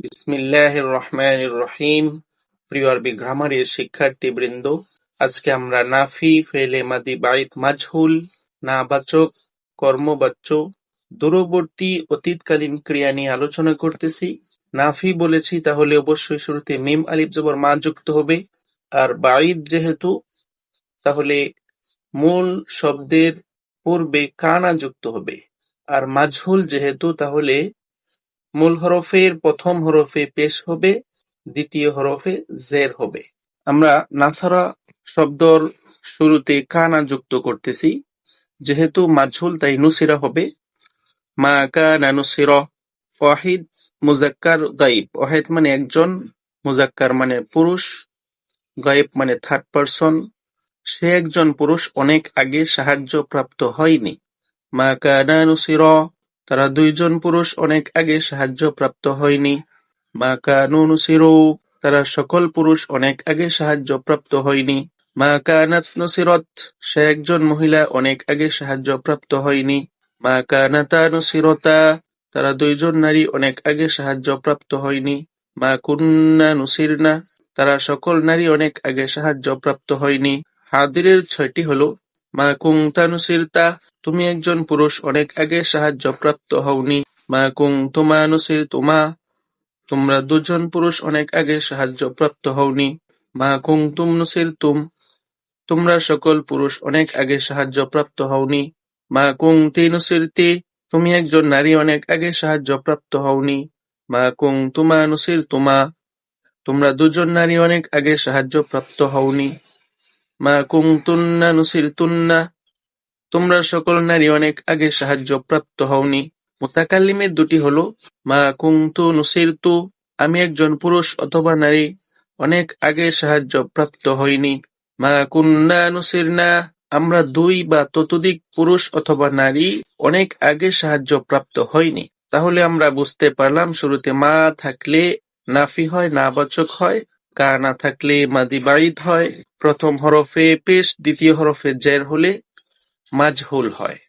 বিসমিল্লাহির রহমানির রহিম। প্রিয় আরবি গ্রামারের শিক্ষার্থীবৃন্দ, আজকে আমরা নাফি, ফেলে মাদি বাঈদ মাজহুল, নাবাচক, কর্মবাচ্য, দূরবর্তী অতীতকালীন ক্রিয়া নিয়ে আলোচনা করতেছি। নাফি বলেছি, তাহলে অবশ্যই শুরুতে মিম আলিফ জবর মা যুক্ত হবে। আর বাঈদ যেহেতু, তাহলে মূল শব্দের পূর্বে কানা যুক্ত হবে। আর মাজহুল যেহেতু, তাহলে মূল হরফের প্রথম হরফে পেশ হবে, দ্বিতীয় হরফে জের হবে। আমরা নাসারা শব্দর শুরুতে কানা যুক্ত করতেছি, যেহেতু মাজহুল তাই নুসিরা হবে। মা কানা নুসিরা। ওয়াহিদ মুজাক্কার গায়েব। ওয়াহিদ মানে একজন, মুজাক্কার মানে পুরুষ, গায়েব মানে থার্ড পারসন। সে একজন পুরুষ অনেক আগে সাহায্য প্রাপ্ত হয়নি। মা কানা নুসিরা, তারা দুইজন পুরুষ অনেক আগে সাহায্য প্রাপ্ত হয়নি। মা কানু নুসিরু, তারা সকল পুরুষ অনেক আগে সাহায্য প্রাপ্ত হয়নি। মা কানাত নুসিরত, সে একজন মহিলা অনেক আগে সাহায্য প্রাপ্ত হয়নি। মা কানাতা নুসিরতা, তারা দুইজন নারী অনেক আগে সাহায্য প্রাপ্ত হয়নি। মা কুন্না নুসিরনা, তারা সকল নারী অনেক আগে সাহায্য প্রাপ্ত হয়নি। হাদিরের 6টি হলো: মা কুনতা নুসিরতা, তুমি একজন পুরুষ অনেক আগে সাহায্য প্রাপ্ত হওনি। মা কুনতুমা নুসিরতুমা, তোমরা দুজন পুরুষ অনেক আগে সাহায্য প্রাপ্ত হওনি। মা কুনতুম নুসিরতুম, তোমরা সকল পুরুষ অনেক আগে সাহায্য প্রাপ্ত হওনি। মা কুনতি নুসিরতি, তুমি একজন নারী অনেক আগে সাহায্য প্রাপ্ত হওনি। মা কুনতুমা নুসিরতুমা, তোমরা দুজন নারী অনেক আগে সাহায্য প্রাপ্ত হওনি। মা কুনতুন্না নুসিরতুন্না, তোমরা সকল নারী অনেক আগে সাহায্য প্রাপ্ত হওনি। মুতাকাল্লিমের 2টি হলো: মা কুনতু নুসিরতু, আমি একজন পুরুষ অথবা নারী অনেক আগে সাহায্য প্রাপ্ত হইনি। মা কুন্না নুসিরনা, আমরা 2 বা ততোধিক পুরুষ অথবা নারী অনেক আগে সাহায্য প্রাপ্ত হয়নি। তাহলে আমরা বুঝতে পারলাম, শুরুতে মা থাকলে নাফি হয়, নাবাচক হয়। কানা থাকলে মাদি বাঈদ হয়। প্রথম হরফে পেশ, দ্বিতীয় হরফে জের হলে মাজহুল হয়।